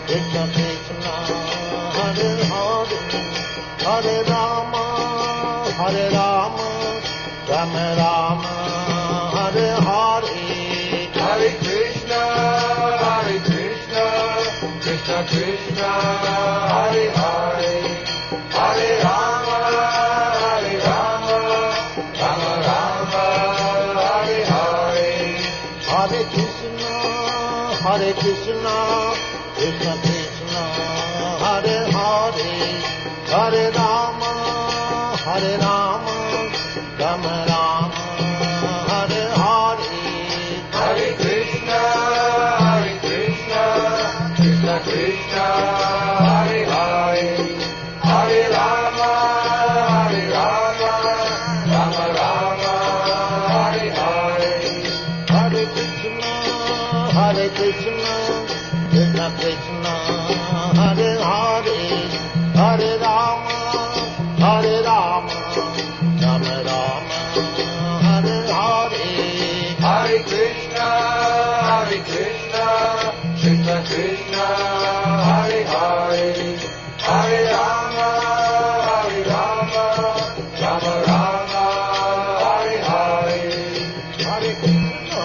Krishna Krishna, Hare Hare, Hare Rama, Rama Rama, Hare Hare, Hare Krishna, Krishna Krishna, Hare Hare, Hare Rama, Rama Rama, Hare Hare. Hare Krishna, Krishna Krishna, Hare Hare, Hare Rama, Rama Rama, Hare Hare. Hare Krishna, Krishna Krishna, Hare Hare, Hare Rama, Rama Rama, Hare Hare. Hare Krishna, Krishna Krishna, Hare Hare, Hare Rama, Rama Rama, Hare Hare. Hare Krishna, Krishna Krishna, Hare Hare, Hare Rama, Rama Rama, Hare Hare. Hare Krishna.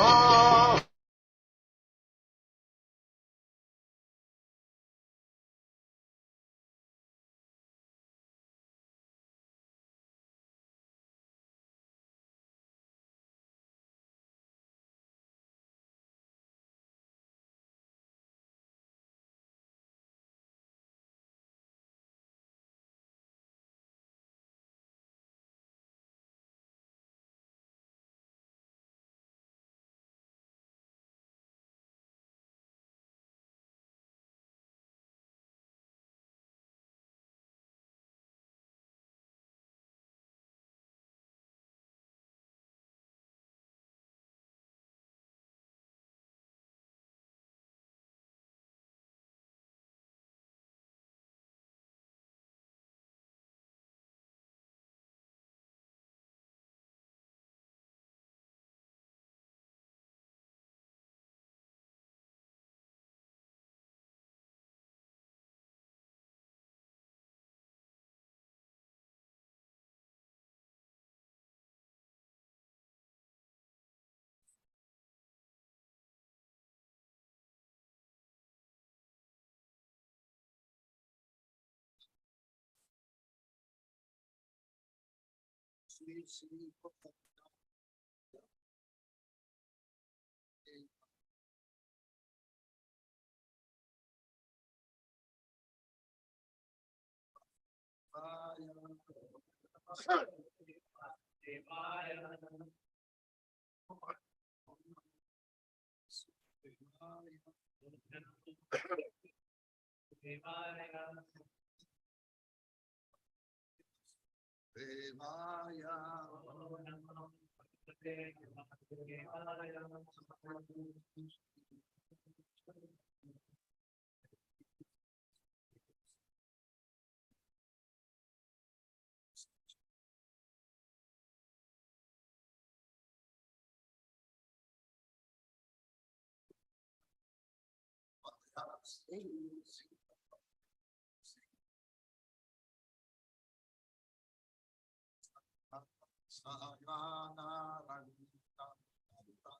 Sahagana Raghunatha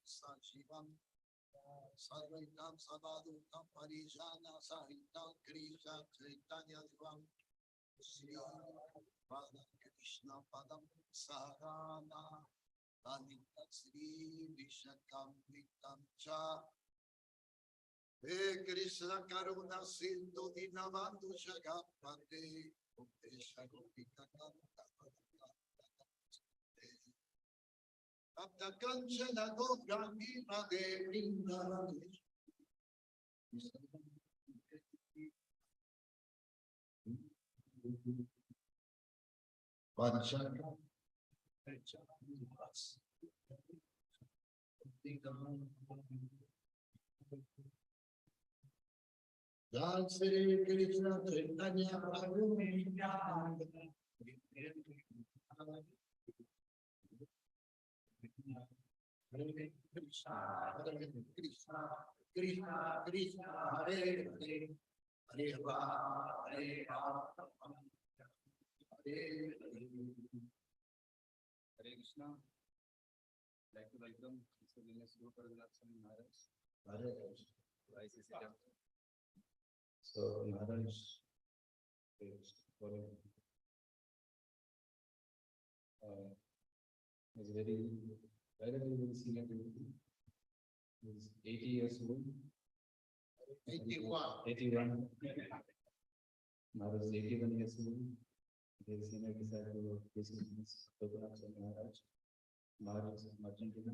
Sajivam Sarvaitam Sabadukam Parijana Sahitam Krishna Chaitanya Divam Shri Radha Krishna Padam Sahagana Anita Sri Vishakam Vitam Cha He Krishna Karuna Sindhu Dinavandu Shagapate Upesha Gopika Kanta Apta Kanchana Goprangi Rade Vrindavan Vanchaka Jai Sri Krishna Chaitanya Prabhu Nityananda Krishna Krishna Krishna Hare Hare Hare Rama, Hare Rama, Hare Hare Krishna. I'd like to welcome Mr. Rupa Maharaj. ICC. So Maharaj is very senior. He's 80 years old. 81. 81. Maharaj is 81 years old. He is senior disciple of Maharaj. Maharaj is from Argentina.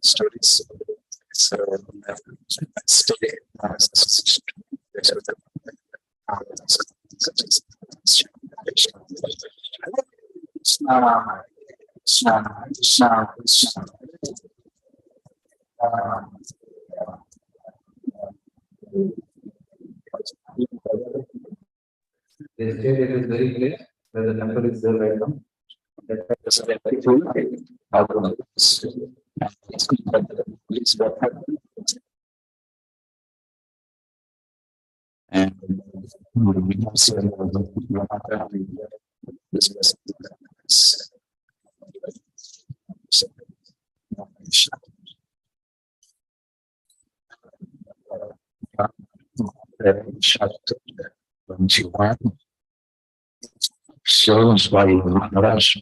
Stories. So, study. They say it is very clear where the temple is there right now. And shows by Maharaj.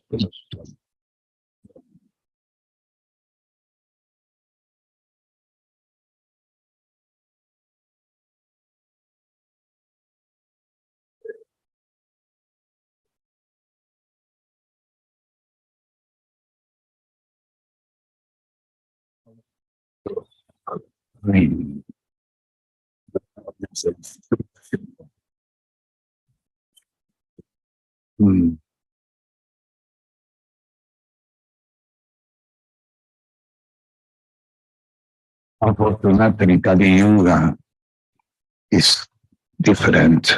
Unfortunately, Kali Yuga is different.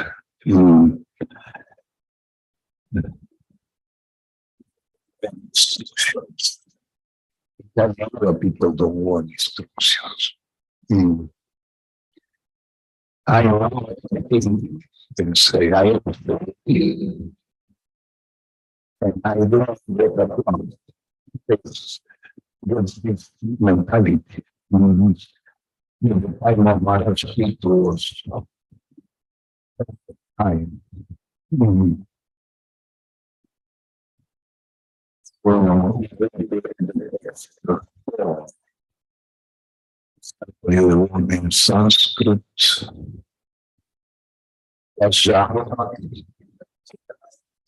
Kali Yuga people don't want instructions. I can say I and I don't get along. It's this mentality. I'm not much people. Time. In Sanskrit,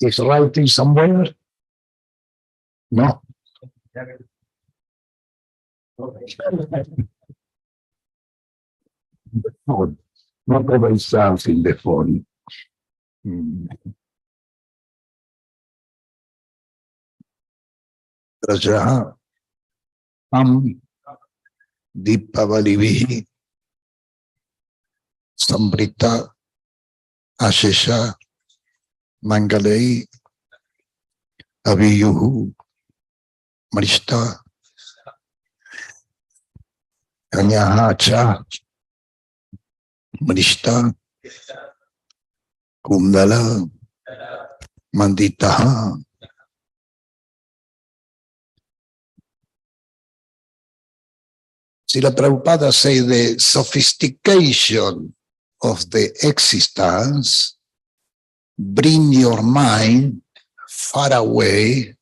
is writing somewhere? No. The phone. Not always sounds in the phone. Raja Deepavalivihi Sambrita Ashesha Mangalai Aviyuhu Marishta Kanyaha Cha Marishta Kundala Manditaha. Srila Prabhupada say the sophistication of the existence bring your mind far away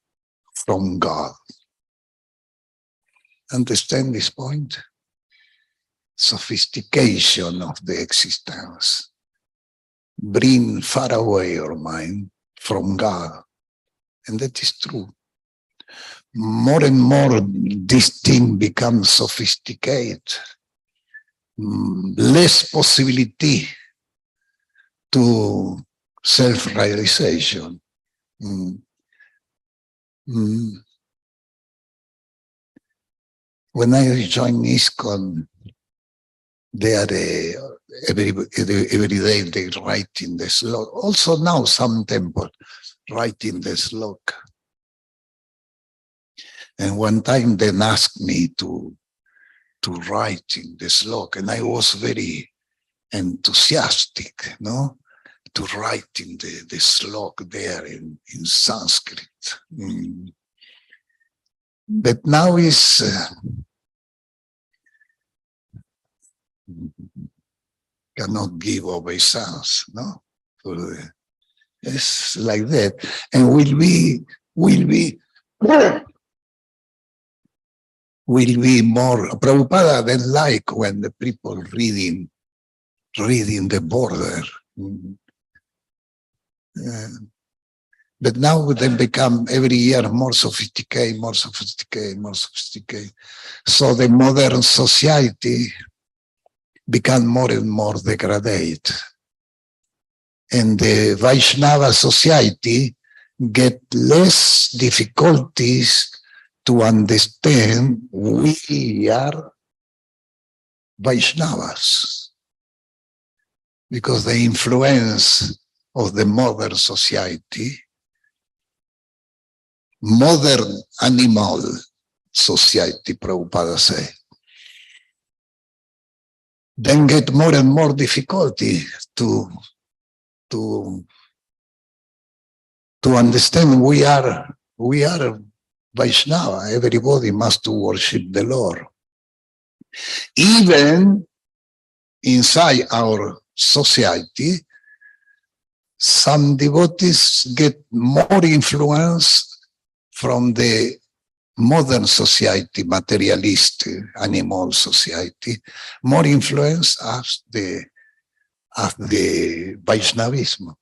from God. Understand this point? Sophistication of the existence. Bring far away your mind from God. And that is true. More and more this thing becomes sophisticated. Less possibility to self-realization. When I joined ISKCON, they are every day they write in the slok. Also now some temple write in the slok. And one time they asked me to write in the slok, and I was very enthusiastic, no, to write in the slok there in Sanskrit. But now is cannot give obeisance, no? It's like that, and will be more. Prabhupada then like when the people reading the border. But now they become every year more sophisticated. So the modern society become more and more degraded. And the Vaishnava society get less difficulties to understand we are Vaishnavas, because the influence of the modern society, modern animal society, Prabhupada say, then get more and more difficulty to understand we are Vaishnava. Everybody must worship the Lord. Even inside our society, some devotees get more influence from the modern society, materialist animal society, more influence as the Vaishnavism.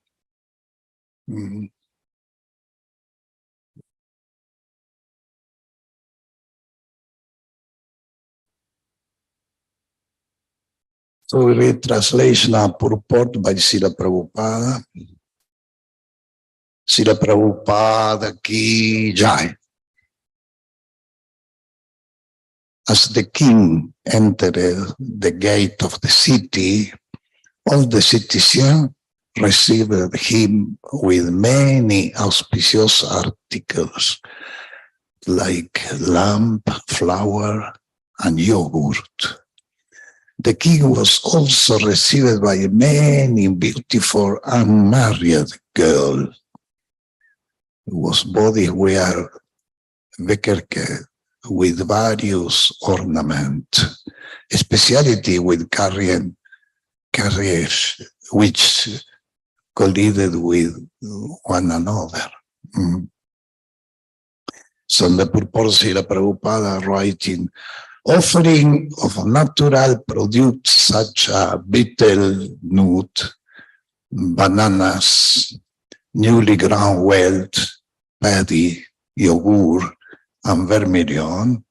So we read translation and purport by Srila Prabhupada. Srila Prabhupada ki jai. As the king entered the gate of the city, all the citizens received him with many auspicious articles like lamp, flour, and yogurt. The king was also received by many beautiful unmarried girls, whose bodies were decorated with various ornaments, especially with carriers which collided with one another. So the purpose of Prabhupada writing, offering of natural produce such as betel nut, bananas, newly ground wheat, paddy, yogurt, and vermilion,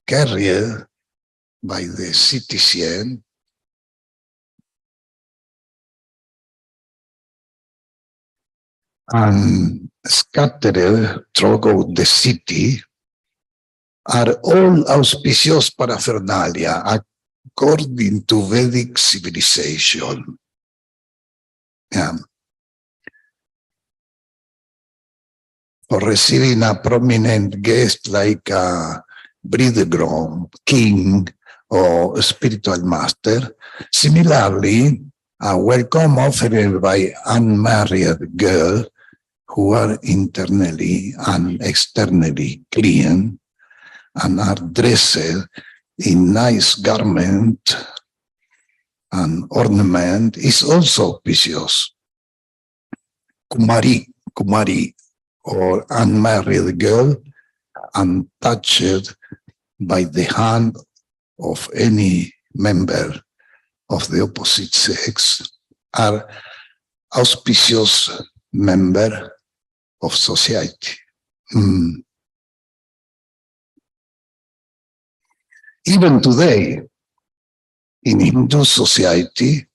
carried by the citizen and scattered throughout the city, are all auspicious paraphernalia according to Vedic civilization. For receiving a prominent guest like a bridegroom, king, or spiritual master, similarly, a welcome offered by unmarried girls who are internally and externally clean and are dressed in nice garment and ornament is also auspicious. Kumari or unmarried girl untouched by the hand of any member of the opposite sex are auspicious member of society. Even today, in Hindu society,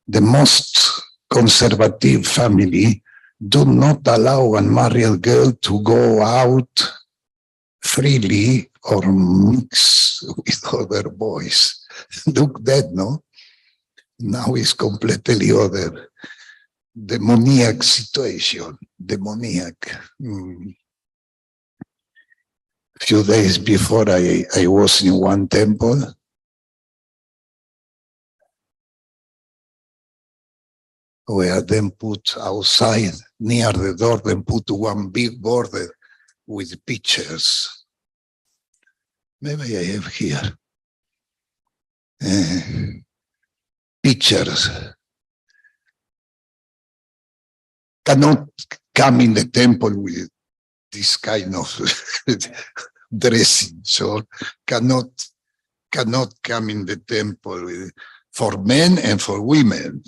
the most conservative family do not allow a unmarried girl to go out freely or mix with other boys. Look that, no? Now it's completely other demoniac situation, demoniac. Few days before I was in one temple, where then put outside near the door, then put one big border with pictures. Maybe I have here pictures. Cannot come in the temple with this kind of dressing, so cannot come in the temple with, for men and for women.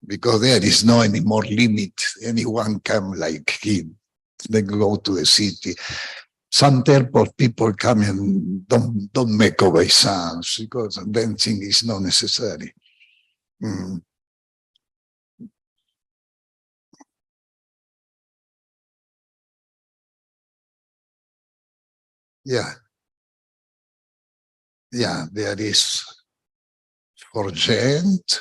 Because there is no any more limit. Anyone come like him. They go to the city. Some temple people come and don't make obeisance because dancing is not necessary. Yeah, there is for gent,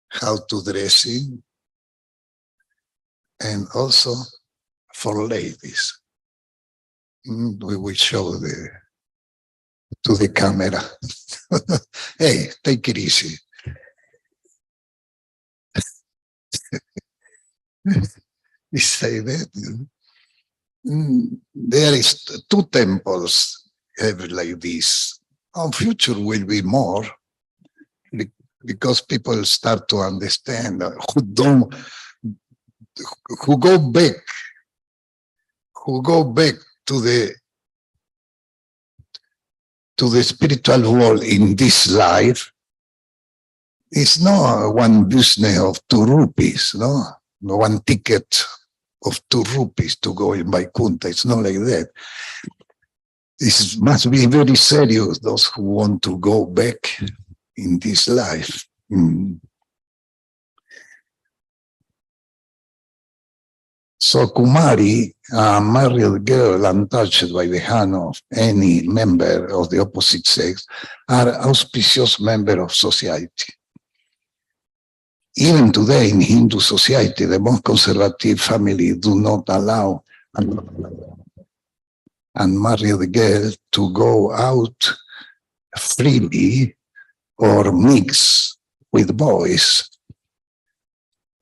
how to dressing, and also for ladies. We will show to the camera. Hey, take it easy. We say that. There is 2 temples have like this. Our future will be more because people start to understand who go back to the spiritual world in this life. It's not one business of 2 rupees, no one ticket of 2 rupees to go in Vaikuntha. It's not like that. This must be very serious, those who want to go back in this life. So Kumari, a married girl untouched by the hand of any member of the opposite sex, are auspicious member of society. Even today in Hindu society, the most conservative family do not allow an unmarried girl to go out freely or mix with boys.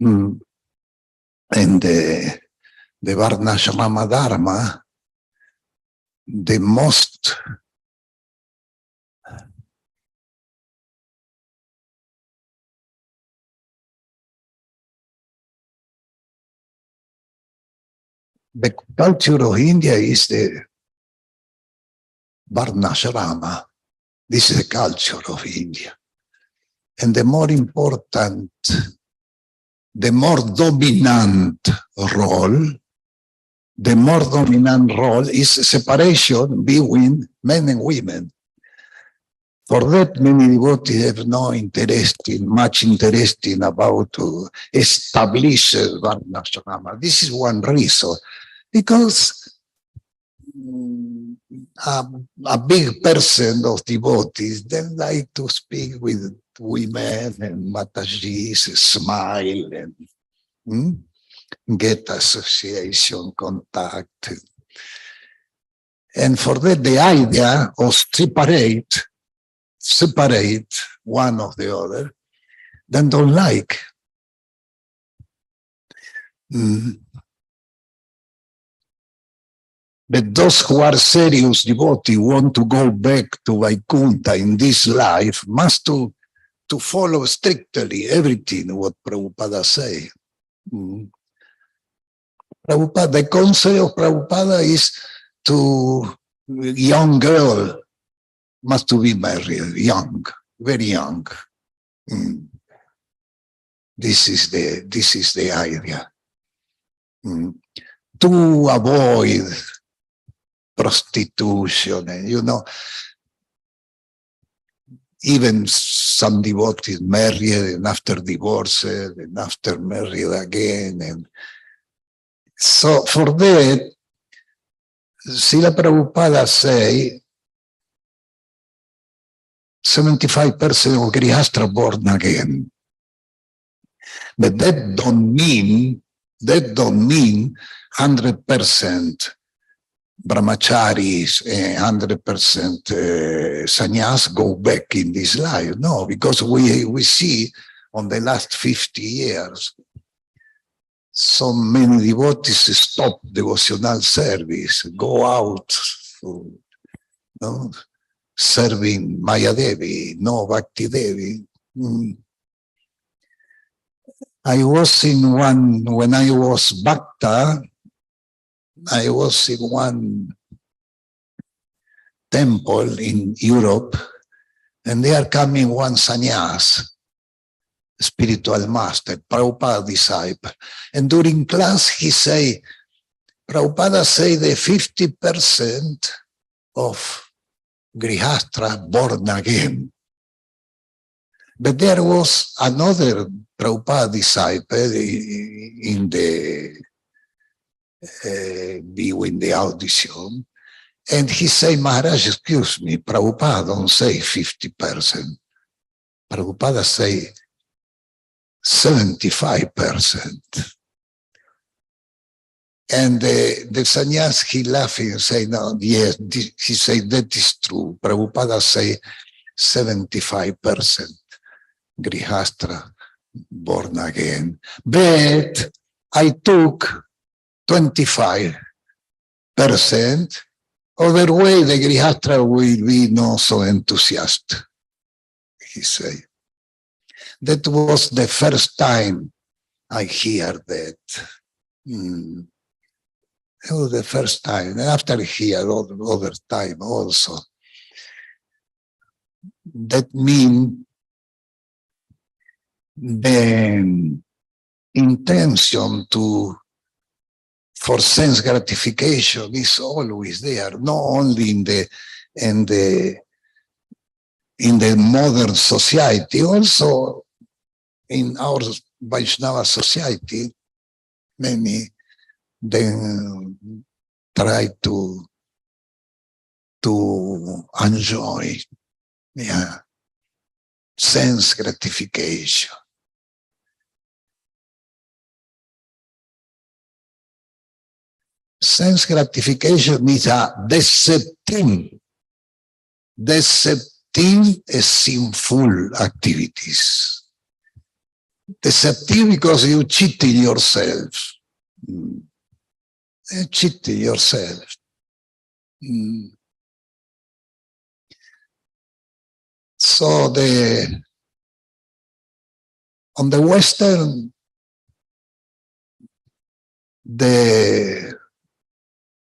And the Varnashrama Dharma, the most the culture of India is the Varnashrama. This is the culture of India. And the more important, the more dominant role is separation between men and women. For that, many devotees have no much interest in about to establish Varnashrama. This is one reason, because a big percent of devotees, they like to speak with women and Matajis, smile and get association, contact. And for that, the idea of separate one of the other, then don't like. But those who are serious devotees want to go back to Vaikuntha in this life must to to follow strictly everything what Prabhupada say. Prabhupada, the concept of Prabhupada is to young girl must to be married, young, very young. This is the idea. To avoid prostitution, and even some devotees married and after divorced and after married again. And so for that, Srila Prabhupada say 75% of Grihastra born again. But that don't mean 100% brahmacharis and 100% sannyas go back in this life. No, because we see on the last 50 years, so many devotees stop devotional service, go out, serving Maya Devi, no Bhakti Devi. I was in one, when I was Bhakta, I was in one temple in Europe, and they are coming one sannyas, spiritual master, Prabhupada disciple. And during class, he say, Prabhupada say the 50% of Grihastra born again. But there was another Prabhupada disciple in the viewing the audition, and he say, Maharaj, excuse me, Prabhupada don't say 50%. Prabhupada say 75%. And the sannyas, he laughing and say, no, yes, he say, that is true. Prabhupada say 75%. Grihastra born again. But I took 25%. Other way, the Grihastra will be not so enthusiastic, he say. That was the first time I hear that. It was the first time. And after hear other time also. That means the intention for sense gratification is always there, not only in the modern society, also in our Vaishnava society, many then try to enjoy sense gratification. Sense gratification is a deceptive sinful activities. Deceptive because you cheating yourself. Cheating yourself. So on the Western,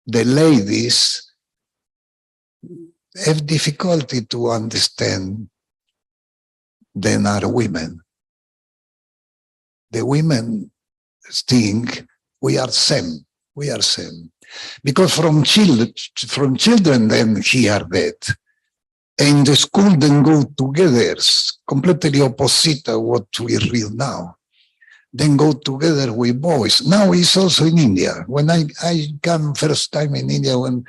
the ladies have difficulty to understand than are women. The women think we are same. Because from children then hear that. And the school then go together, completely opposite of what we read now. Then go together with boys. Now it's also in India. When I came first time in India when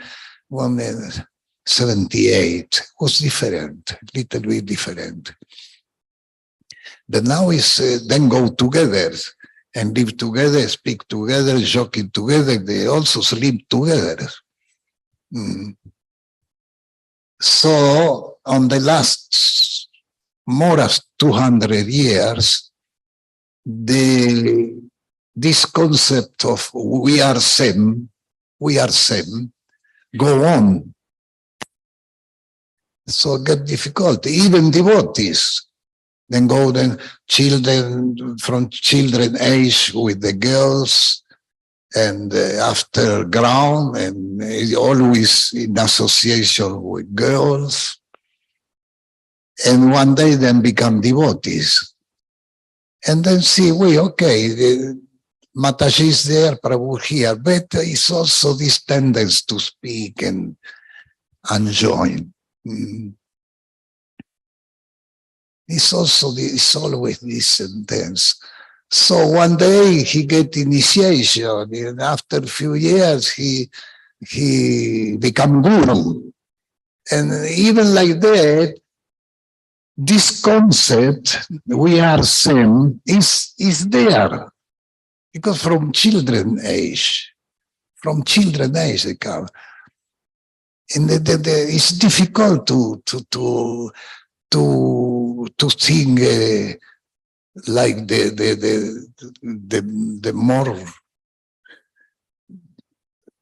78 was different, little bit different. But now it's then go together and live together, speak together, joking together. They also sleep together. So on the last more than 200 years, this concept of we are same, go on. So get difficult. Even devotees Then go then children from children age with the girls, and after ground, and always in association with girls. And one day then become devotees. And then see, okay, Mataji is there, Prabhu here, but it's also this tendency to speak and join. It's always this tendency. So one day he get initiation, and after a few years he become guru. And even like that, this concept, we are same, is there. Because from children age they come. And it's difficult to think like the more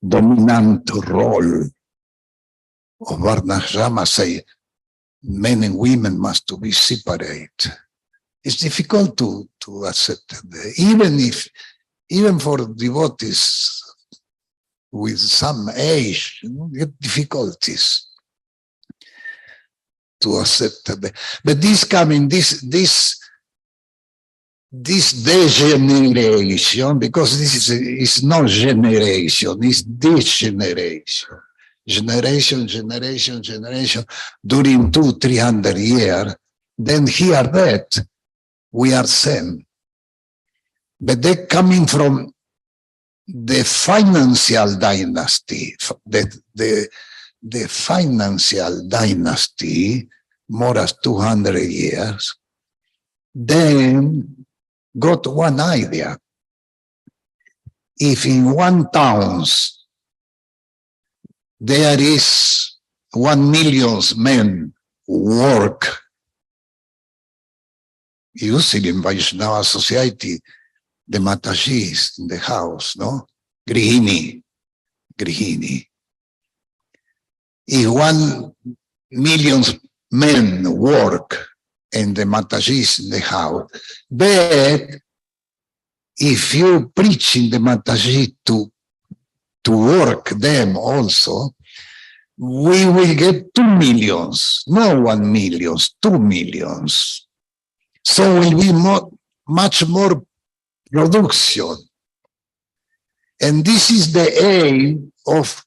dominant role of Varnashrama, say men and women must to be separate. It's difficult to accept that. Even for devotees with some age, get difficulties to accept that. But this degeneration, because this is not generation, it's degeneration. Generation, during 200-300 years, then here that we are same. But they're coming from the financial dynasty, the financial dynasty, more than 200 years, then got one idea. If in one town there is 1 million men work, usually in Vaishnava society, the Matajis in the house, no? Grihini. If 1 million men work and the Matajis in the house, but if you preach in the Mataji to work them also, we will get 2 million, not 1 million, 2 million. So will be much more production. And this is the aim of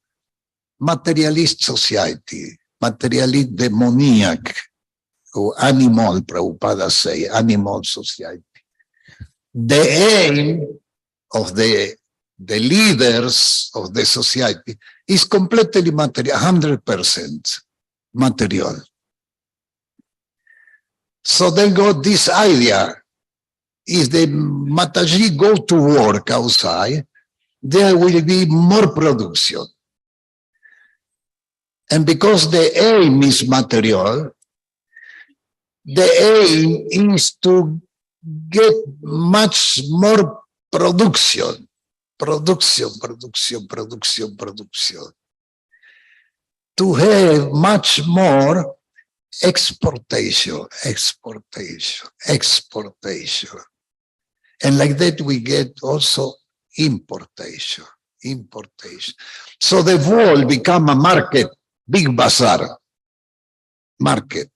materialist society, materialist demoniac, or animal, Prabhupada say, animal society. The aim of the leaders of the society is completely material, 100% material. So they got this idea. If the Mataji go to work outside, there will be more production. And because the aim is material, the aim is to get much more production. To have much more exportation. And like that we get also importation. So the world become a market, big bazaar, market.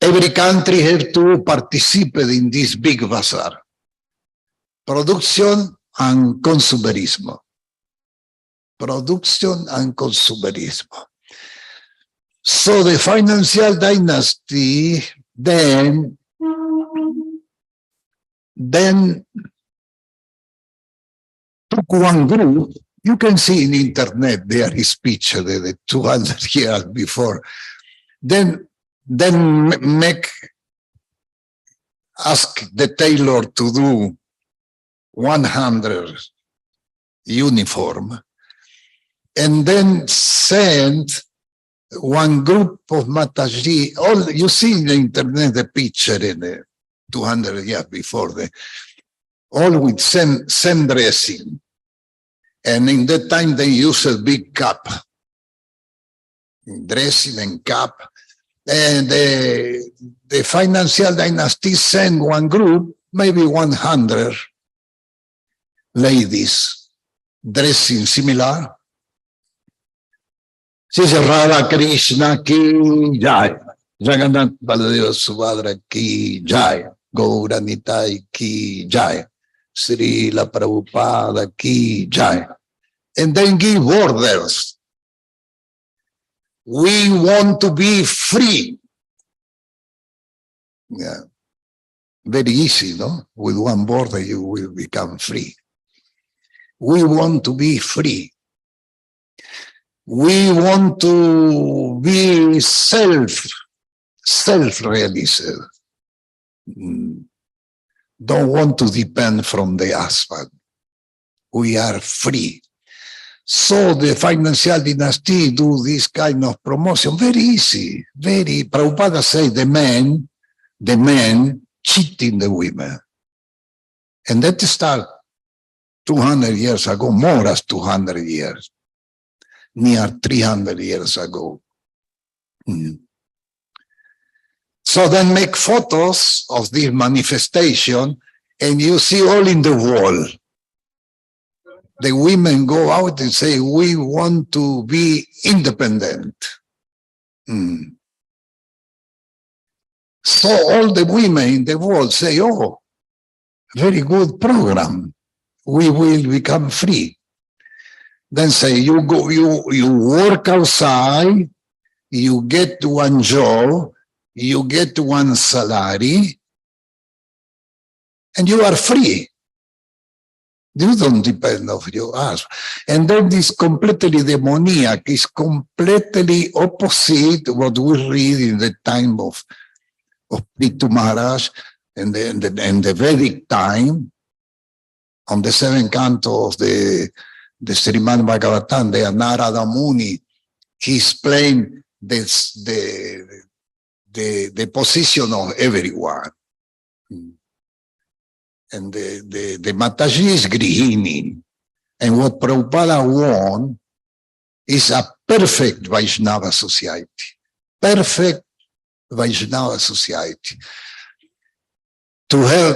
Every country have to participate in this big bazaar. Production and consumerismo. So the financial dynasty then took one group. You can see in internet there is picture the 200 years before. Then ask the tailor to do 100 uniform, and then send one group of Mataji. All you see in the internet the picture in the 200 years before, all with same dressing, and in that time they used a big cap, dressing and cap, And the financial dynasty sent one group, maybe 100 ladies dressing similar. She said, Radha Krishna ki jai, Raghunatha Baladeva Subhadra ki jai, Gaura Nitai ki jai, Srila Prabhupada ki jai. And then give orders. We want to be free. Yeah. Very easy, no? With one border, you will become free. We want to be free. We want to be self-realized. Don't want to depend from the husband. We are free. So the financial dynasty do this kind of promotion. Very easy. Very, Prabhupada say the men cheating the women. And that start 200 years ago, more than 200 years. Near 300 years ago. So then make photos of this manifestation and you see all in the wall. The women go out and say, we want to be independent. So all the women in the world say, oh, very good program. We will become free. Then say, you go, you work outside, you get one job, you get one salary, and you are free. You don't depend on your husband. And then this completely demoniac is completely opposite what we read in the time of Nityam Maharaj and the Vedic time, on the seventh canto of the Srimad Bhagavatam, the Narada Muni, he explained this, the position of everyone. And the Mataji is Grihini. And what Prabhupada wants is a perfect Vaishnava society. Perfect Vaishnava society. To have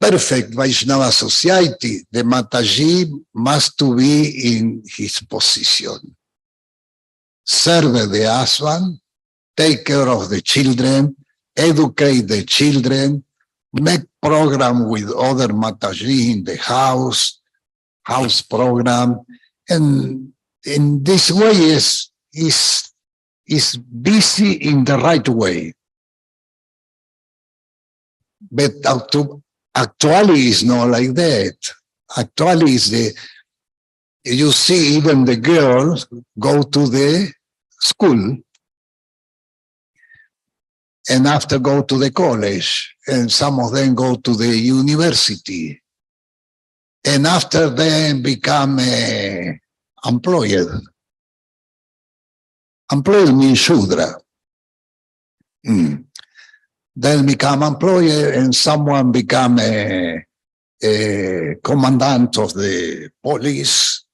perfect Vaishnava society, the Mataji must to be in his position. Serve the husband, take care of the children, educate the children, make program with other Mataji in the house program, and in this way is busy in the right way. But actually it's not like that. Actually is you see even the girls go to the school and after go to the college, and some of them go to the university, and after they become employed. Employed means Shudra. Then become employed, and someone become a commandant of the police,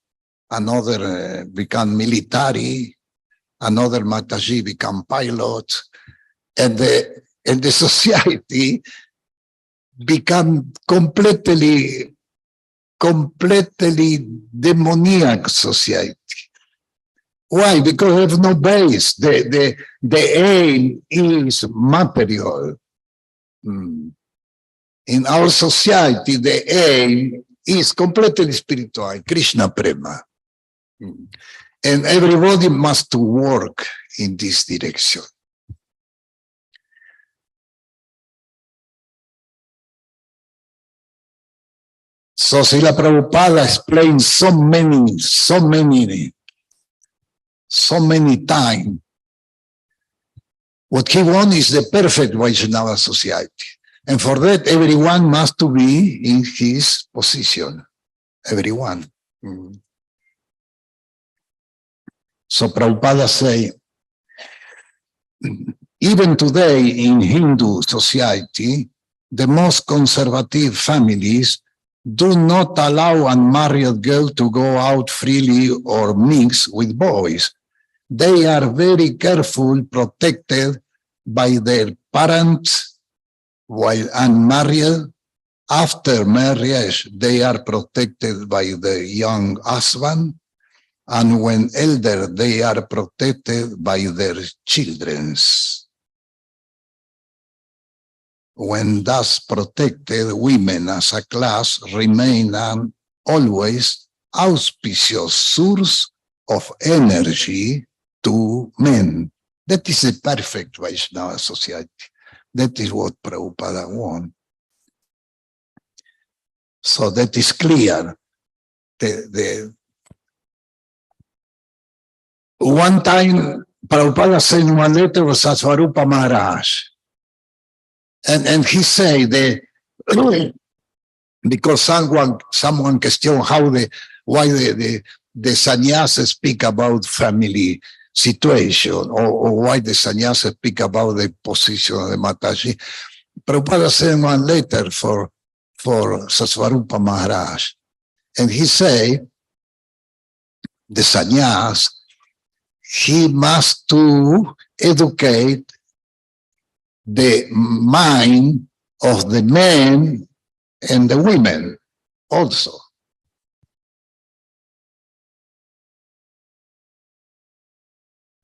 another become military, another Mataji become pilot, and the society become completely demoniac society. Why? Because there's no base. The aim is material. In our society, the aim is completely spiritual, Krishna Prema. And everybody must work in this direction. So Srila Prabhupada explains so many times. What he wants is the perfect Vaishnava society. And for that, everyone must to be in his position. Everyone. So Prabhupada say, even today in Hindu society, the most conservative families do not allow unmarried girls to go out freely or mix with boys. They are very careful, protected by their parents while unmarried. After marriage, they are protected by the young husband, and when elder, they are protected by their children. When thus protected, women as a class remain an always auspicious source of energy to men. That is a perfect Vaishnava society. That is what Prabhupada wants. So that is clear. One time, Prabhupada sent one letter to Rupa Maharaj. And he said that because someone questioned why the sannyasis speak about family situation, or why the sannyasis speak about the position of the Mataji. Prabhupada sent one letter for Sasvarupa Maharaj, and he said the sannyas, he must to educate the mind of the men and the women also.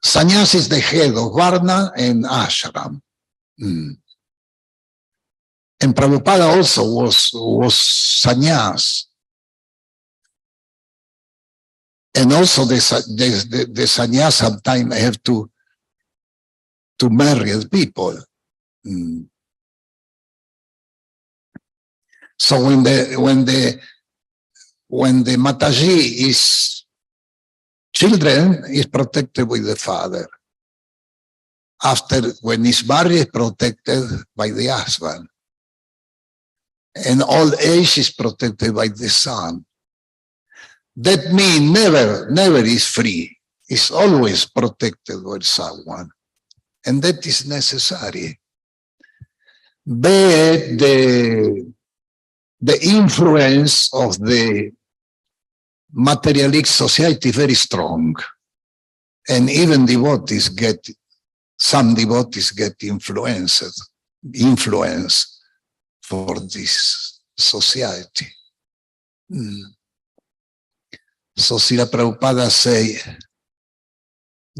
Sannyas is the head of Varna and Ashram. And Prabhupada also was sannyas. And also the sannyas sometimes have to marry people. So when the Mataji is children, is protected by the father. After, when he's married, is protected by the husband. And old age is protected by the son. That means never is free. It's always protected by someone. And that is necessary. But the influence of the materialistic society is very strong. And even some devotees get influence for this society. So Srila Prabhupada say,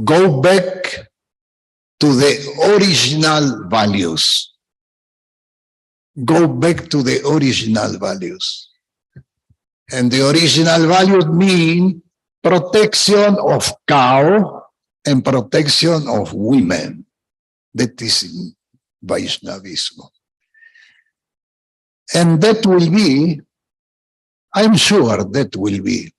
go back to the original values. Go back to the original values. And the original values mean protection of cow and protection of women. That is in Vaishnavism. And that will be, I'm sure that will be,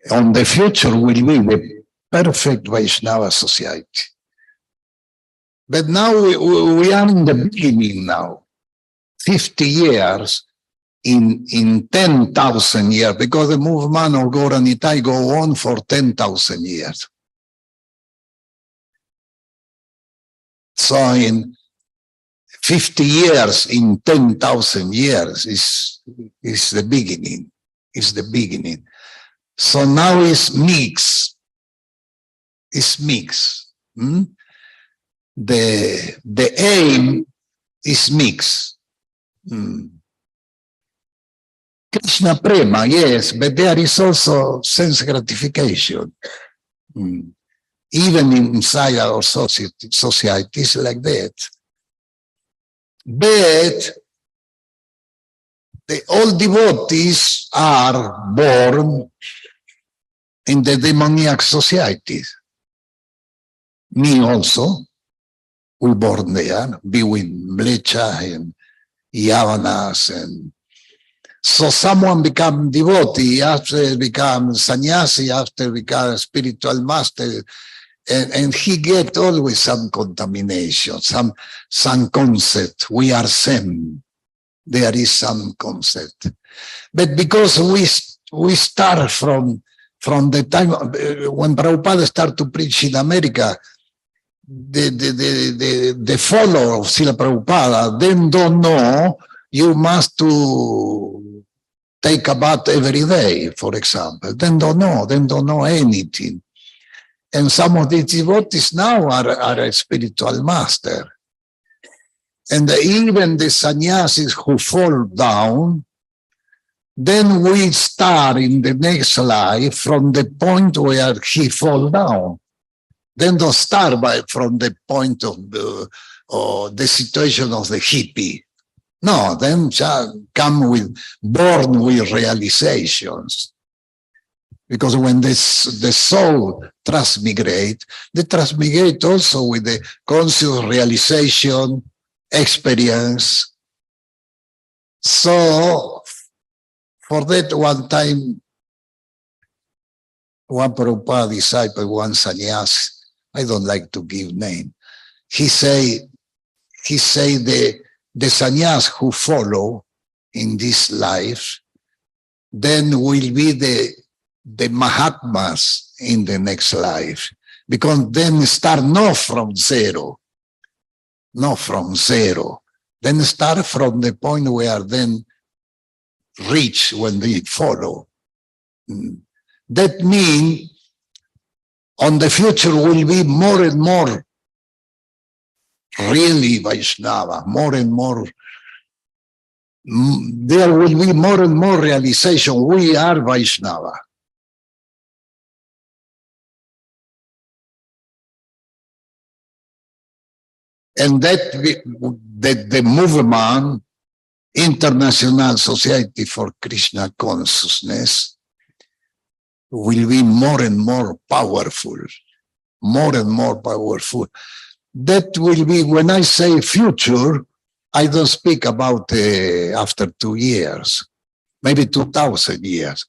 on the future will be the perfect Vaishnava society. But now we are in the beginning now. 50 years in 10,000 years, because the movement of Gaura Nitai go on for 10,000 years. So in 50 years in 10,000 years is the beginning. Is the beginning. So now it's mixed. It's mixed. The aim is mixed. Krishna prema, yes, but there is also sense gratification. Even inside our societies like that. But the old devotees are born in the demoniac societies. Me also, we born there, between Mlecha and Yavanas, and so someone become devotee, after become sannyasi, after become spiritual master, and he get always some contamination, some concept. We are same. There is some concept, but because we start from the time when Prabhupada started to preach in America, the follower of Srila Prabhupada, them don't know you must to take a bath every day, for example. Them don't know anything. And some of the devotees now are a spiritual master. And even the sannyasis who fall down, then we start in the next life from the point where he fall down. Then don't start from the point of the situation of the hippie. No, then come born with realizations. Because when the soul transmigrate, they transmigrate also with the conscious realization, experience. So, for that one time, one Prabhupada disciple, one sannyas, I don't like to give name, he say the sannyas who follow in this life, then will be the Mahatmas in the next life, because then start not from zero, then start from the point where then reach when they follow. That means on the future will be more and more really Vaishnava, more and more. There will be more and more realization. We are Vaishnava. And that the movement, International Society for Krishna Consciousness, will be more and more powerful, more and more powerful. That will be, when I say future, I don't speak about after 2 years, maybe 2,000 years,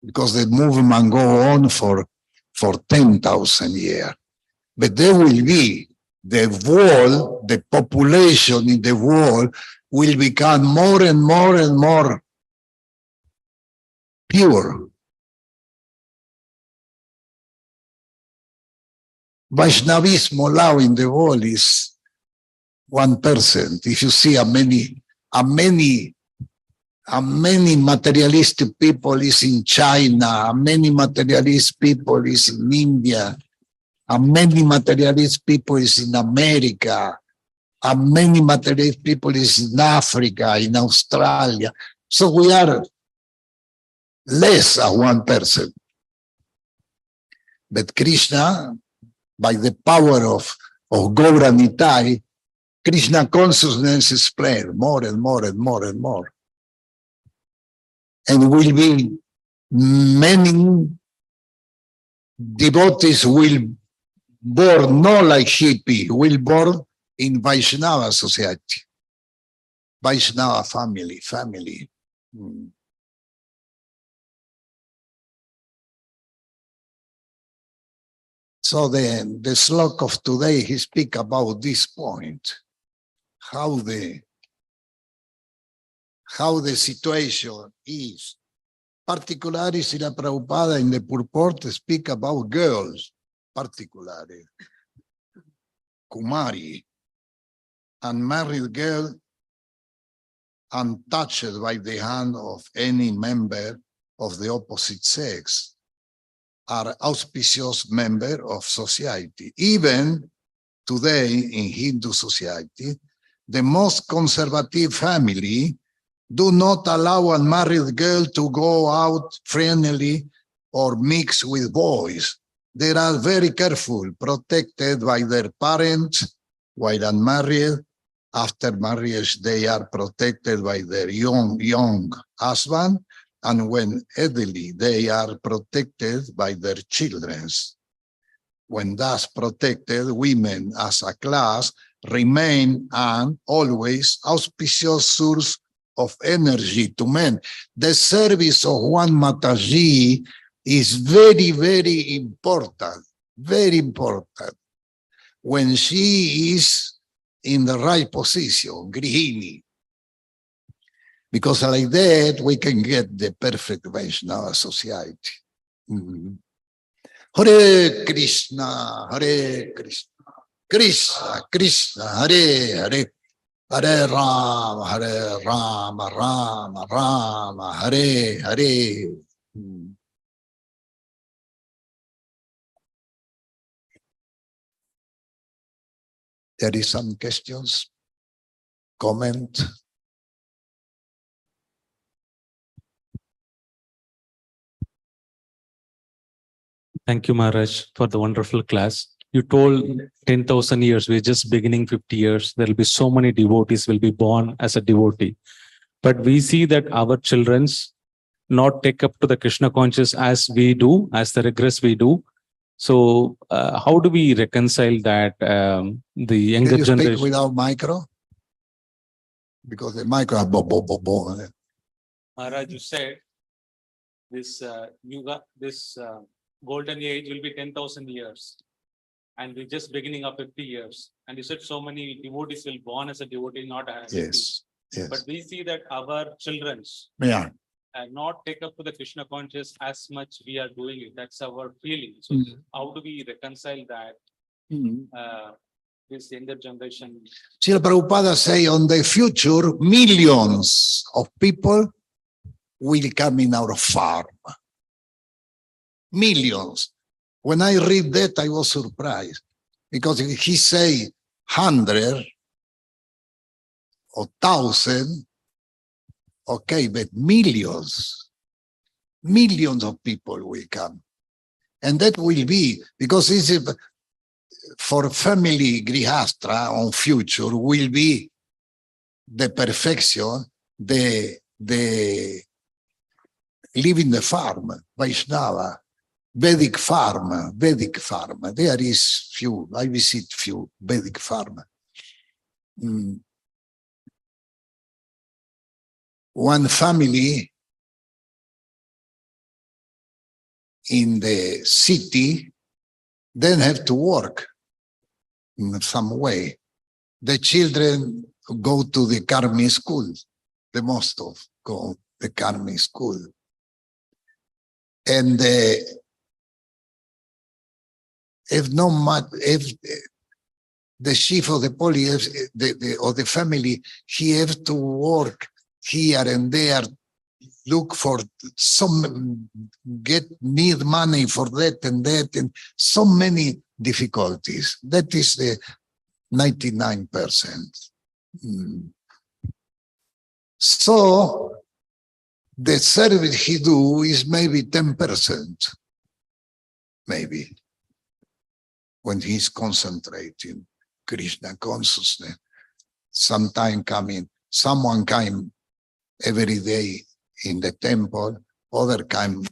because the movement go on for 10,000 years. But there will be the world, the population in the world will become more and more and more pure. Vaishnavismo now in the world is 1%. If you see how many materialistic people is in China, how many materialist people is in India, how many materialist people is in America, how many materialist people is in Africa, in Australia. So we are less than 1%. But Krishna, by the power of Gaura Nitai, Krishna consciousness is spread more and more and more and more. And will be many devotees will born not like hippie, will born in Vaishnava society, Vaishnava family. So the slok of today, he speak about this point, how the situation is. Particularly, Srila Prabhupada in the purport speak about girls, particularly Kumari, unmarried girl, untouched by the hand of any member of the opposite sex, are auspicious member of society. Even today in Hindu society, the most conservative family do not allow a unmarried girl to go out friendly or mix with boys. They are very careful, protected by their parents, while unmarried. After marriage, they are protected by their young husband, and when elderly, they are protected by their children. When thus protected, women as a class remain an always auspicious source of energy to men. The service of one Mataji is very, very important, very important. When she is in the right position, Grihini. Because like that, we can get the perfect Vaishnava society. Hare Krishna, Krishna, Krishna, Hare Hare. Hare Rama, Rama Rama, Hare Hare. There is some questions, comment. Thank you, Maharaj, for the wonderful class. You told 10,000 years, we're just beginning 50 years. There will be so many devotees will be born as a devotee. But we see that our children's not take up to the Krishna conscious as we do, as the regress we do. So how do we reconcile that the younger Can you speak generation? without micro? Because the micro, Maharaj, you said this golden age will be 10,000 years. And we're just beginning of 50 years. And you said so many devotees will born as a devotee, not as 50. yes, yes. But we see that our children's Yeah. not take up to the Krishna conscious as much we are doing it. That's our feeling. So how do we reconcile that? This younger generation. Srila Prabhupada say on the future, millions of people will come in our farm. Millions. When I read that, I was surprised because he say 100 or 1,000. Okay, but millions of people will come. And that will be, because it's for family Grihastra on future will be the perfection, the living the farm, Vaishnava, Vedic farm. There is few, I visit few Vedic farm. One family in the city then have to work in some way. The children go to the Karmi school. The most of go the Karmi school. And if the chief of the police or the family, he have to work here and there, look for need money for that, and so many difficulties. That is the 99%. So the service he do is maybe 10%, maybe, when he's concentrating Krishna consciousness. Sometime someone came every day in the temple, other came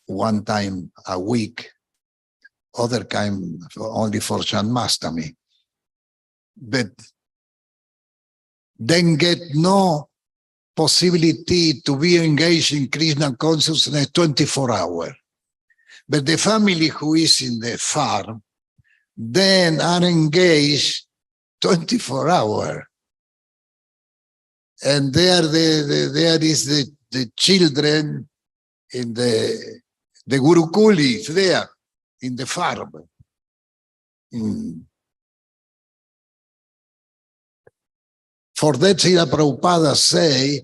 one time a week, other came only for Janmastami. But then get no possibility to be engaged in Krishna consciousness 24 hours. But the family who is in the farm, then are engaged 24 hours. And there is the children in the Gurukul is there in the farm. For that, Srila Prabhupada say,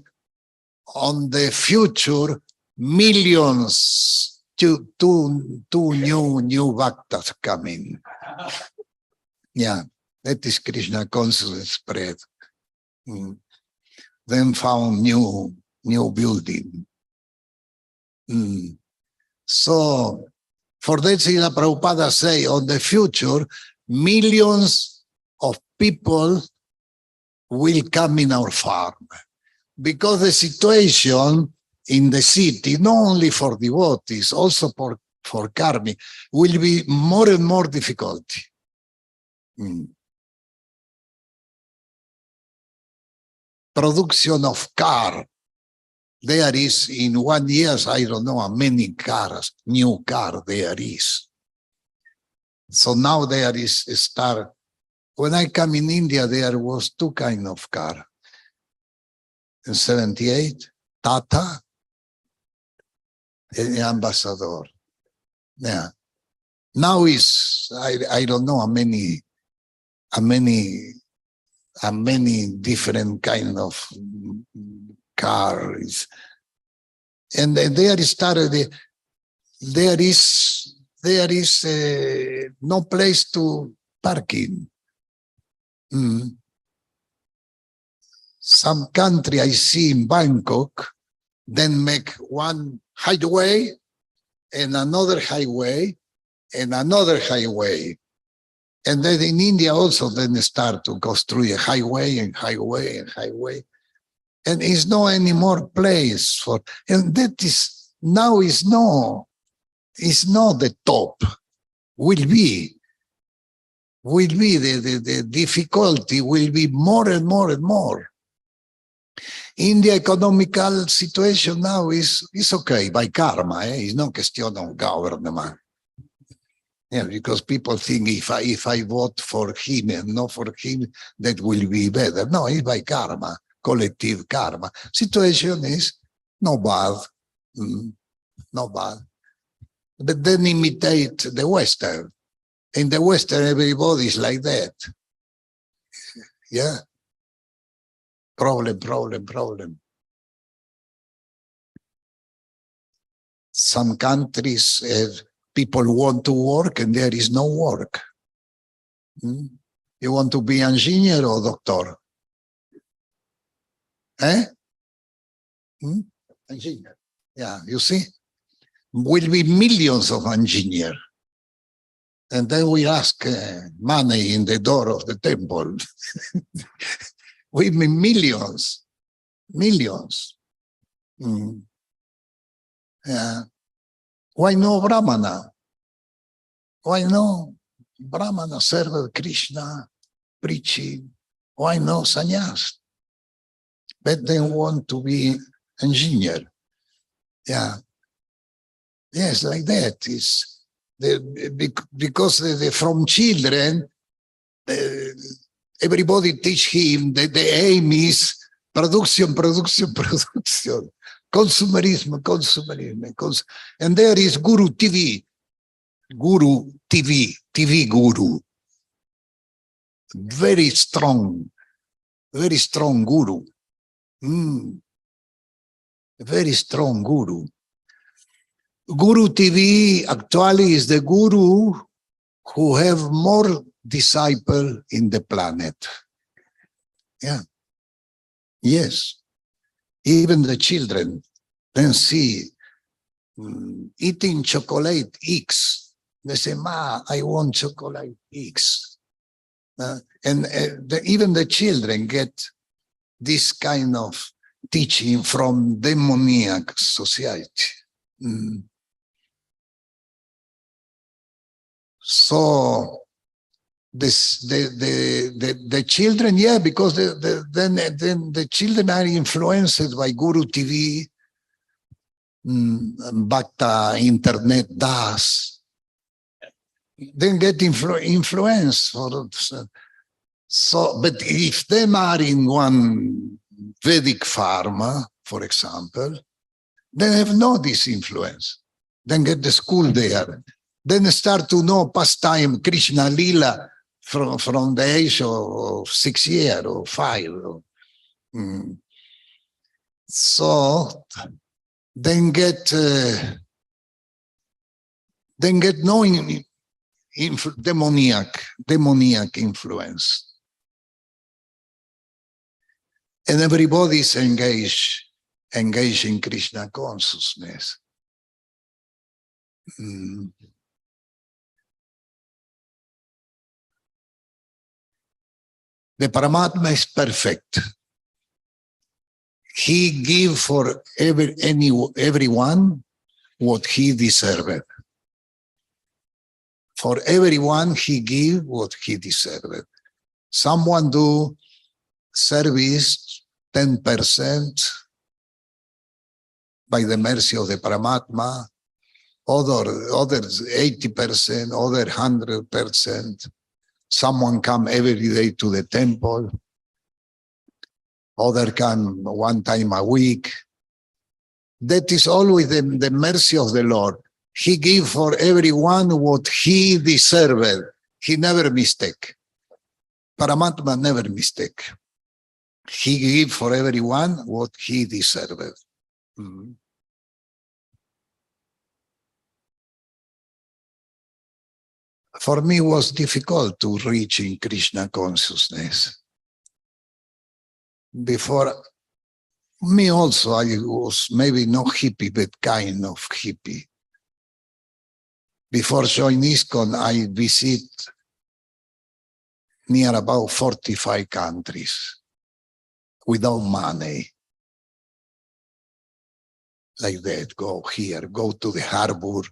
on the future, millions, two new bhaktas coming. Yeah, that is Krishna consciousness spread. Then found new building. So for that, Srila Prabhupada say, on the future, millions of people will come in our farm. Because the situation in the city, not only for devotees, also for karmi, will be more and more difficult. Production of car. There is in 1 year, I don't know how many cars, new car there is. So now there is a start. When I come in India, there was two kinds of car. In 78, Tata and Ambassador. Yeah. Now is I don't know how many different kind of cars. And there started there is no place to parking. Mm. Some country I see in Bangkok, then make one highway and another highway and another highway. And then in India also then they start to construct a highway and highway and highway. And it's no any more place for, and that is, now is no, it's not the top, will be the difficulty will be more and more and more. India economical situation now is okay by karma. It's no question of government. Yeah, because people think if I vote for him and not for him, that will be better. No, it's by karma, collective karma. Situation is not bad, not bad. But then imitate the Western. In the Western, everybody is like that. Yeah. Problem. Some countries people want to work and there is no work. You want to be engineer or doctor? Engineer. Yeah, you see? Will be millions of engineers. And then we ask money in the door of the temple. We mean millions. Yeah. Why no Brahmana? Why no Brahmana serve Krishna, preaching? Why no sannyas? But they want to be engineer. Yeah. Yes, like that. Is because from children, everybody teach him that the aim is production. Consumerism. And there is Guru TV. TV Guru. Very strong Guru. Very strong Guru. Guru TV actually is the Guru who have more disciples in the planet. Yeah. Yes. Even the children then see eating chocolate X. They say, Ma, I want chocolate X. Even the children get this kind of teaching from demoniac society. So the children, yeah, because then the children are influenced by Guru TV, Bhakta, Internet does. Then get influenced. So, but if they are in one Vedic farm, for example, they have no this influence. Then get the school there. Then start to know pastime Krishna Lila from the age of 6 years or 5. So then get no demoniac influence. And everybody is engaged in Krishna consciousness. The Paramatma is perfect. He give for everyone what he deserved. For everyone, he give what he deserved. Someone do service 10% by the mercy of the Paramatma, others 80%, other 100%. Someone come every day to the temple. Other come one time a week. That is always the mercy of the Lord. He gave for everyone what he deserved. He never mistake. Paramatma never mistake. He gave for everyone what he deserved. For me, it was difficult to reach in Krishna consciousness. Before me also, I was maybe not hippie, but kind of hippie. Before joining ISKCON, I visit near about 45 countries without money. Like that, go here, go to the harbor,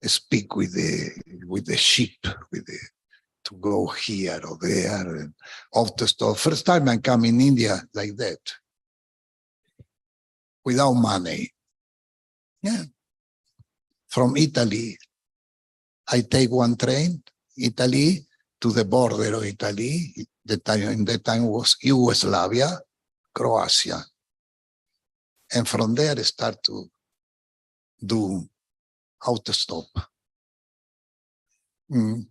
speak with the ship, to go here or there, and off the store. First time I come in India like that, without money. Yeah. From Italy, I take one train, Italy, to the border of Italy. In that time was Yugoslavia, Croatia. And from there I start to do autostop. And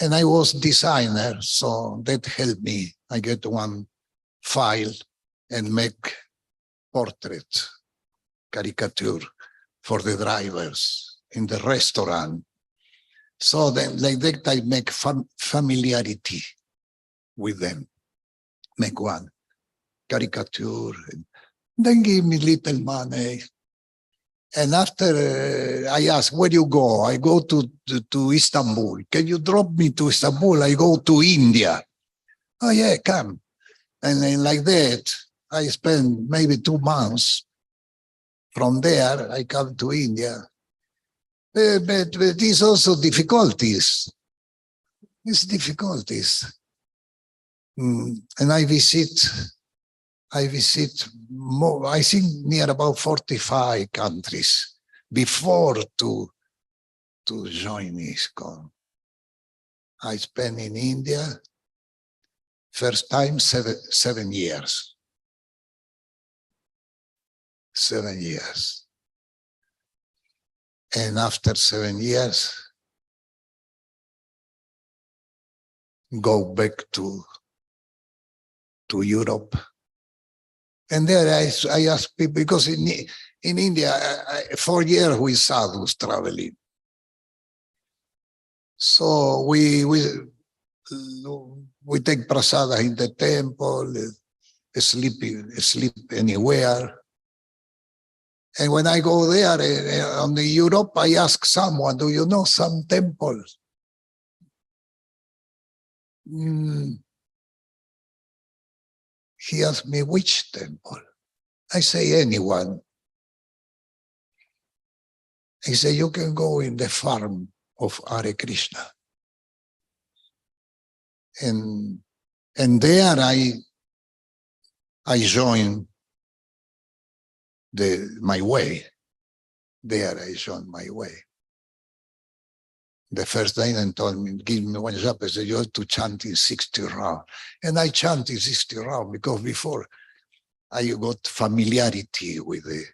I was designer, so that helped me. I get one file and make portrait, caricature for the drivers in the restaurant. So then like that I make familiarity with them. Make one caricature, and then give me little money. And after I ask, where you go? I go to Istanbul. Can you drop me to Istanbul? I go to India. Oh yeah, come. And then like that, I spend maybe 2 months. From there, I come to India. But there's also difficulties. It's difficulties. And I visit more, I think near about 45 countries before to join ISKCON. I spent in India, first time 7 years. 7 years. And after 7 years, go back to Europe. And there I ask people, because in India, 4 years we sadhus traveling. So we take prasada in the temple, sleep anywhere. And when I go there on the Europe, I ask someone, do you know some temples? He asked me, which temple? I say, anyone. He said, you can go in the farm of Hare Krishna. And there I joined my way. There I joined my way. The first day they told me, give me one japa. I said, you have to chant in 60 rounds. And I chant in 60 rounds because before I got familiarity with the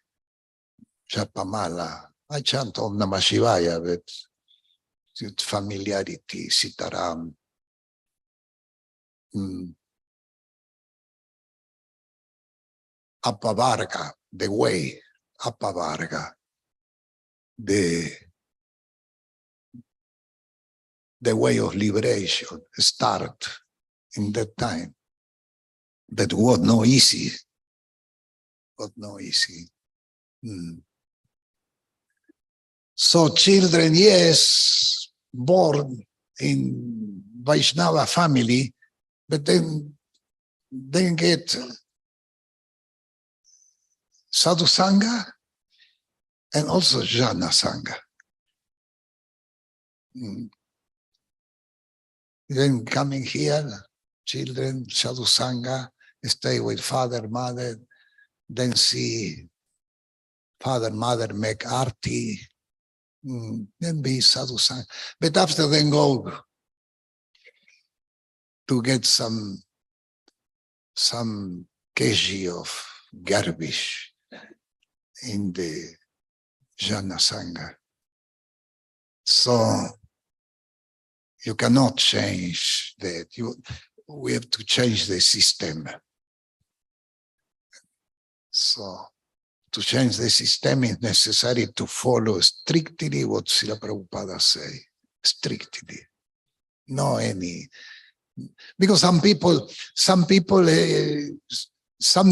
japamala. I chant Om Namah Shivaya, but with familiarity, Sitaram. Apavarga, the way, Apavarga, the way of liberation start in that time. That was not easy. Was not easy. So children, yes, born in Vaishnava family, but then get sadhu sangha and also jhana sangha. Then coming here, children, sadhu sangha, stay with father, mother, then see father, mother make arti, then be sadhu sangha. But after then go to get some kg of garbage in the jhana sangha. So you cannot change that. We have to change the system. So to change the system is necessary to follow strictly what Srila Prabhupada say. strictly. No any, because some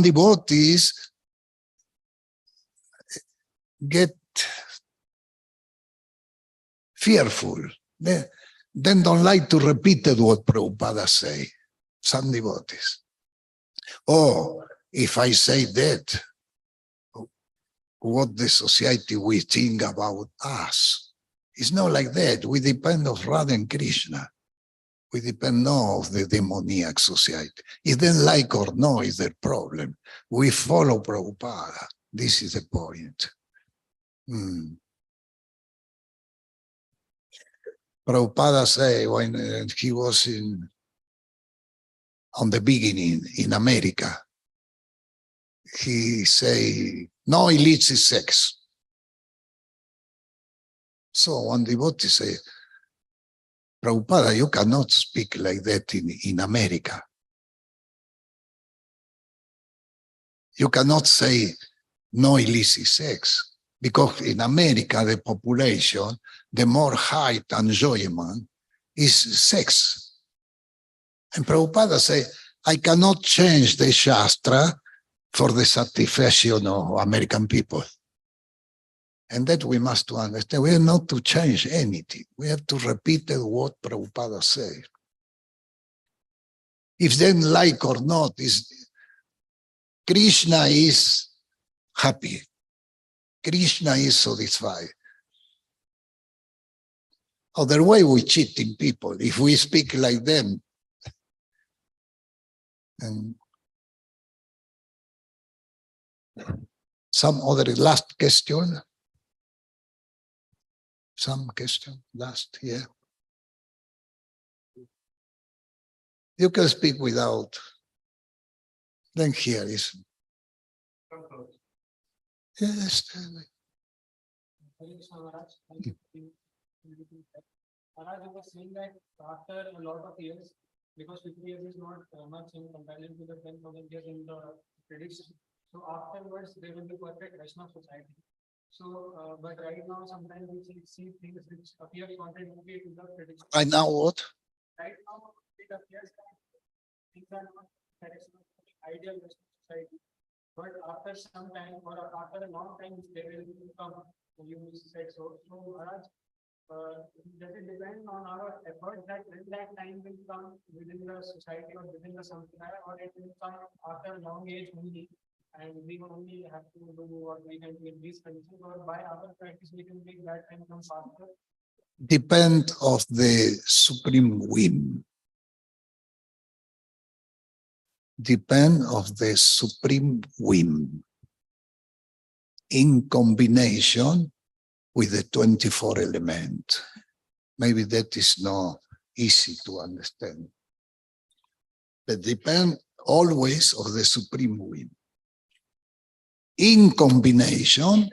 devotees get fearful. They then don't like to repeat what Prabhupada say. Some devotees. Oh, if I say that, what the society will think about us? It's not like that. We depend of Radha and Krishna. We depend not of the demoniac society. If they like or no is their problem. We follow Prabhupada. This is the point. Prabhupada say when he was on the beginning in America, he say, no illicit sex. So one devotee say, Prabhupada, you cannot speak like that in America. You cannot say no illicit sex, because in America, the population, the more height and enjoyment is sex. And Prabhupada say, I cannot change the Shastra for the satisfaction of American people. And that we must understand. We are not to change anything. We have to repeat what Prabhupada said. If they like or not, Krishna is happy. Krishna is satisfied. Otherwise, we cheating people. If we speak like them, and some other last question. Some question last here. You can speak without. Then here is. Yes. Maharaj was saying that after a lot of years, because 50 years is not much in comparison to the 10,000 years in the tradition. So afterwards, there will be perfect Vaishnava society. So, but right now, sometimes we see things which appear contradictory to the tradition. Right now, what? Right now, it appears that things are not direction of the ideal Vaishnava society. But after some time, or after a long time, they will come. You said so. So, Maharaj, does it depend on our effort that when that time will come within the society or within the sampradaya, or it will come after a long age only, and we will only have to do what we can do in these conditions, or by our practice we can make that time come faster? Depend of the supreme whim. Depend of the supreme whim in combination with the 24 element. Maybe that is not easy to understand. But depend always of the supreme whim in combination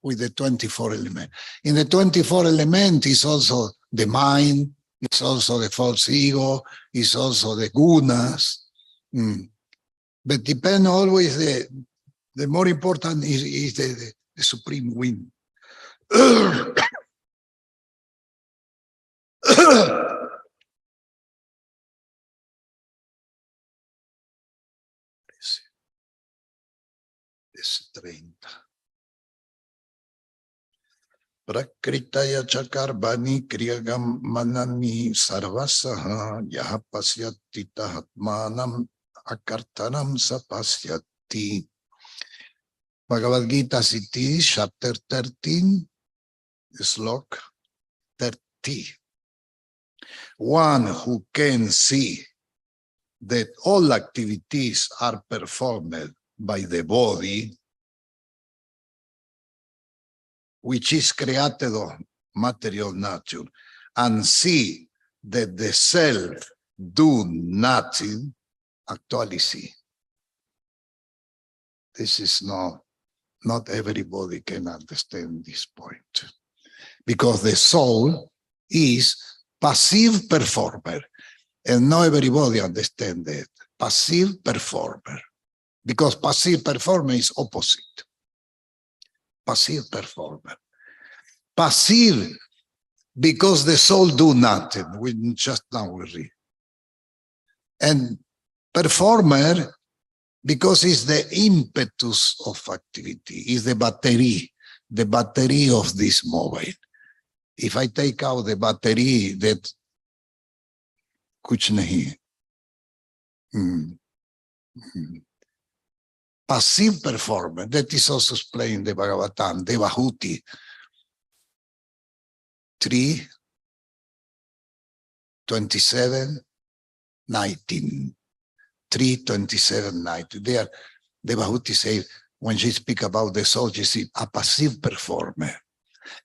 with the 24 element. In the 24 element is also the mind, it's also the false ego, it's also the gunas. But depend always the more important is the supreme whim. Es 30. Prakritaya chakarbani kriyagam manani sarvasaha yaha pasyatita hatmanam akartanam sapasyati. Bhagavad Gita City, chapter 13, slok 30. One who can see that all activities are performed by the body, which is created of material nature, and see that the self do nothing, actually see. This is not everybody can understand this point. Because the soul is passive performer. And not everybody understands that. Passive performer. Because passive performer is opposite. Passive performer. Passive because the soul do nothing. We just now we read. And performer, because it's the impetus of activity, is the battery of this mobile. If I take out the battery, that kuch nahi. Passive performer, that is also explained in the Bhagavatam, the Bahuti 3, 27, 19. 3, 27, 19. There, the Bahuti say, when she speak about the soul, she say, a passive performer.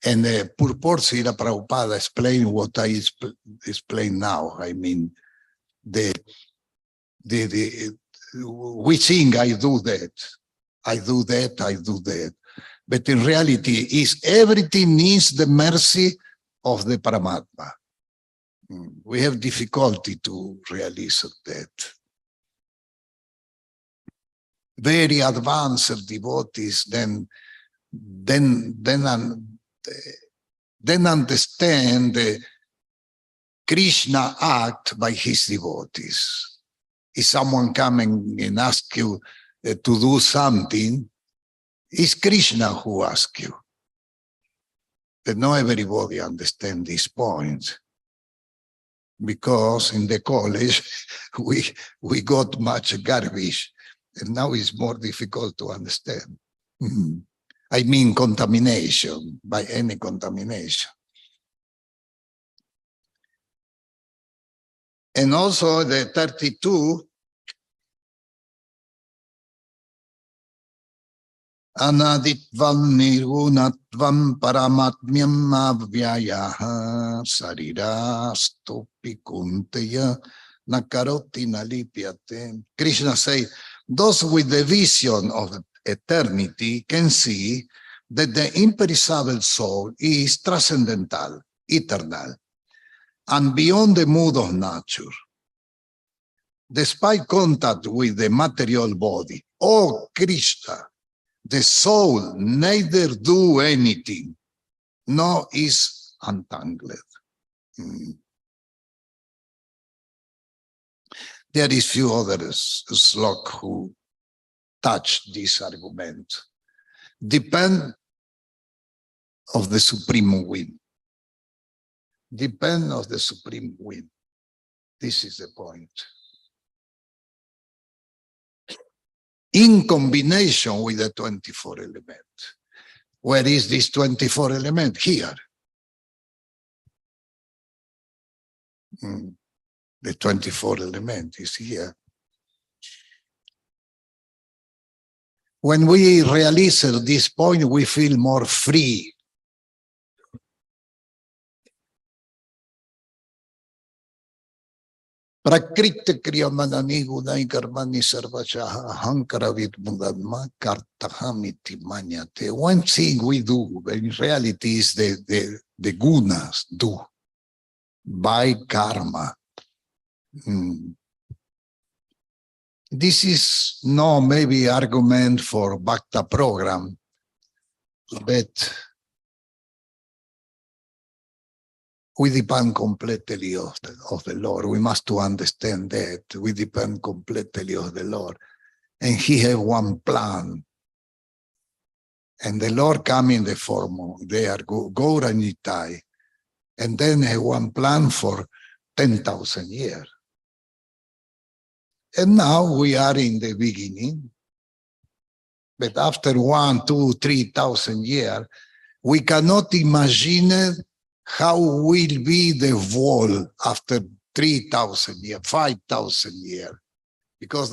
And the purport Srila Prabhupada explain what I explain now. I mean, we think I do that. I do that, I do that. But in reality, is everything needs the mercy of the Paramatma. We have difficulty to realize that. Very advanced devotees then understand Krishna act by his devotees. If someone coming and ask you to do something, it's Krishna who asks you. But not everybody understands this point. Because in the college, we got much garbage. And now it's more difficult to understand. I mean contamination, by any contamination. And also the 32, Anaditvam nirgunatvam paramatmyam avyayaha sarirastopi kunteya nakaroti nalipyate. Krishna says, those with the vision of eternity can see that the imperishable soul is transcendental, eternal, and beyond the mood of nature. Despite contact with the material body, oh Krishna, the soul neither do anything, nor is entangled. There is few others slok who touch this argument. Depend of the supreme will. Depend of the supreme will. This is the point. In combination with the 24 elements. Where is this 24 element? Here. The 24 element is here. When we realize this point, we feel more free. Prakriti kriyamanani gunai karmani sarvachaha hankaravit mudadma kartahamiti manyate. One thing we do, in reality, is the gunas do by karma. This is no maybe argument for Bhakta program, but we depend completely of the Lord. We must to understand that we depend completely of the Lord, and He has one plan. And the Lord come in the form of there Gaura Nitai, and then have one plan for 10,000 years. And now we are in the beginning, but after 1, 2, 3,000 years, we cannot imagine how will be the world after 3,000 years, 5,000 years, because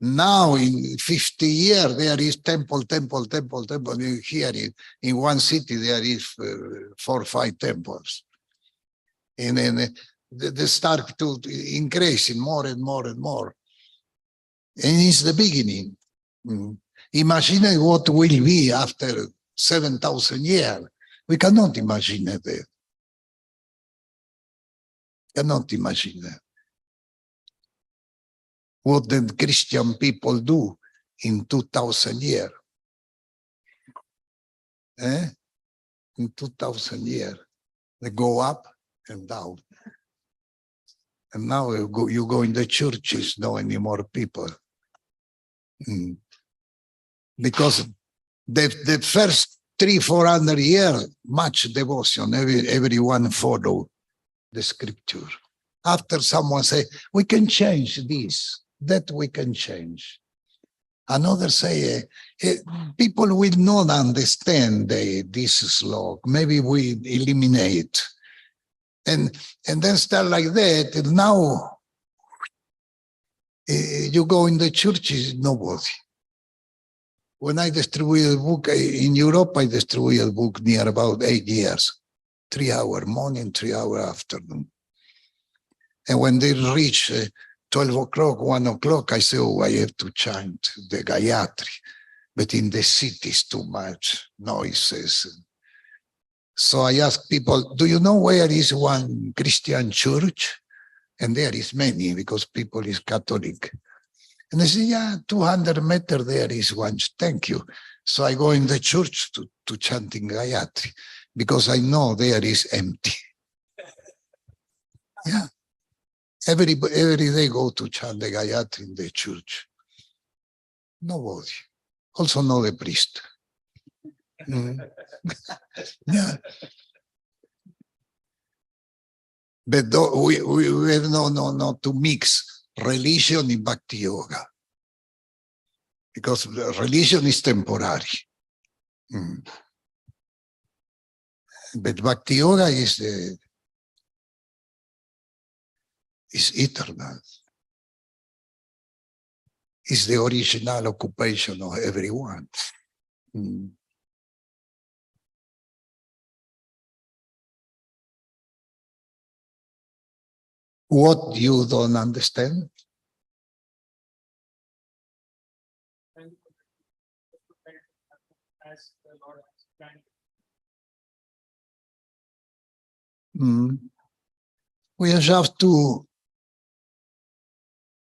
now in 50 years there is temple. Here in one city there is 4 or 5 temples, and then they start to increase more and more and more. And it's the beginning. Imagine what will be after 7,000 years. We cannot imagine that. Cannot imagine that. What the Christian people do in 2,000 years. In 2,000 years. They go up and down. And now you go in the churches, no anymore people. Mm. Because the first 300-400 years, much devotion, everyone follow the scripture. After someone say, we can change this, that we can change. Another say, people will not understand this slog. Maybe we eliminate. And then start like that. And now you go in the churches, nobody. When I distributed a book in Europe, I distributed a book near about 8 years, 3 hours morning, 3 hours afternoon. And when they reach 12 o'clock, 1 o'clock, I say, oh, I have to chant the Gayatri. But in the city is too much noises. So I ask people, do you know where is one Christian church? And there is many because people is Catholic. And they say, yeah, 200 meters there is one. Thank you. So I go in the church to chanting Gayatri because I know there is empty. Yeah. Every day go to chant the Gayatri in the church. Nobody. Also no the priest. Mm. Yeah. But we have no to mix religion and bhakti yoga. Because religion is temporary. Mm. But bhakti yoga is eternal. It's the original occupation of everyone. Mm. What you don't understand? As the Lord has planned. Mm. We just have to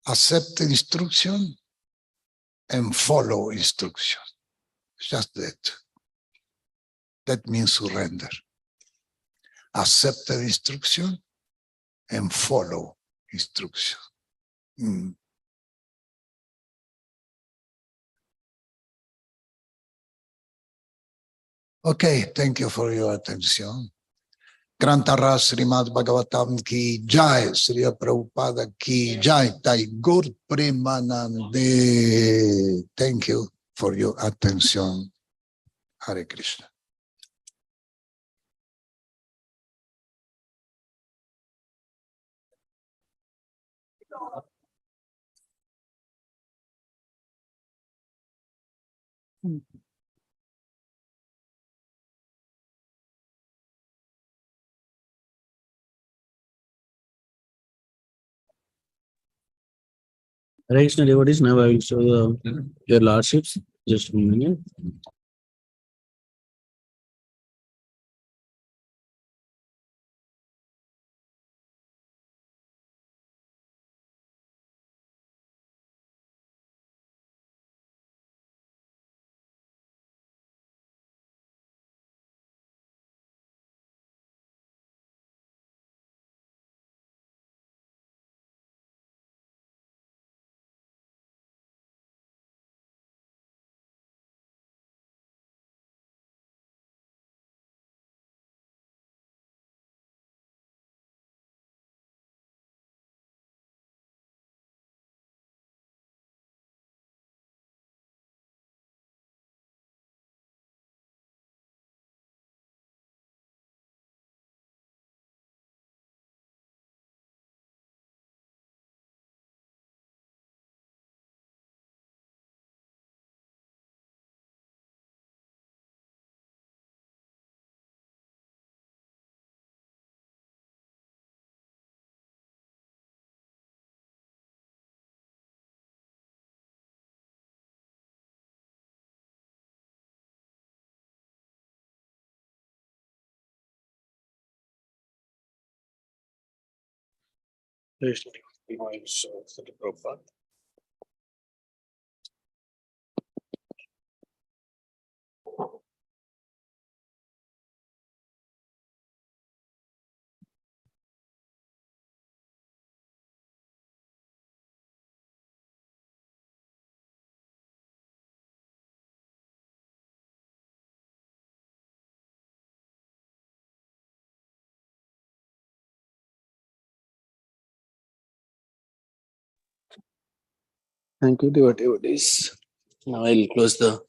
accept the instruction and follow instruction. Just that. That means surrender. Accept the instruction and follow instruction. Mm. Okay, thank you for your attention. Grantara Srimad Bhagavatam ki jai, Sri Prabhupada ki jai, Tai Gur Premanande. Thank you for your attention. Hare Krishna. Hare Krishna devotees, now I will show your lordships. Just a minute. Hare Krishna devotees, now I will show the Prabhupada. Thank you, devotees. Now I'll close the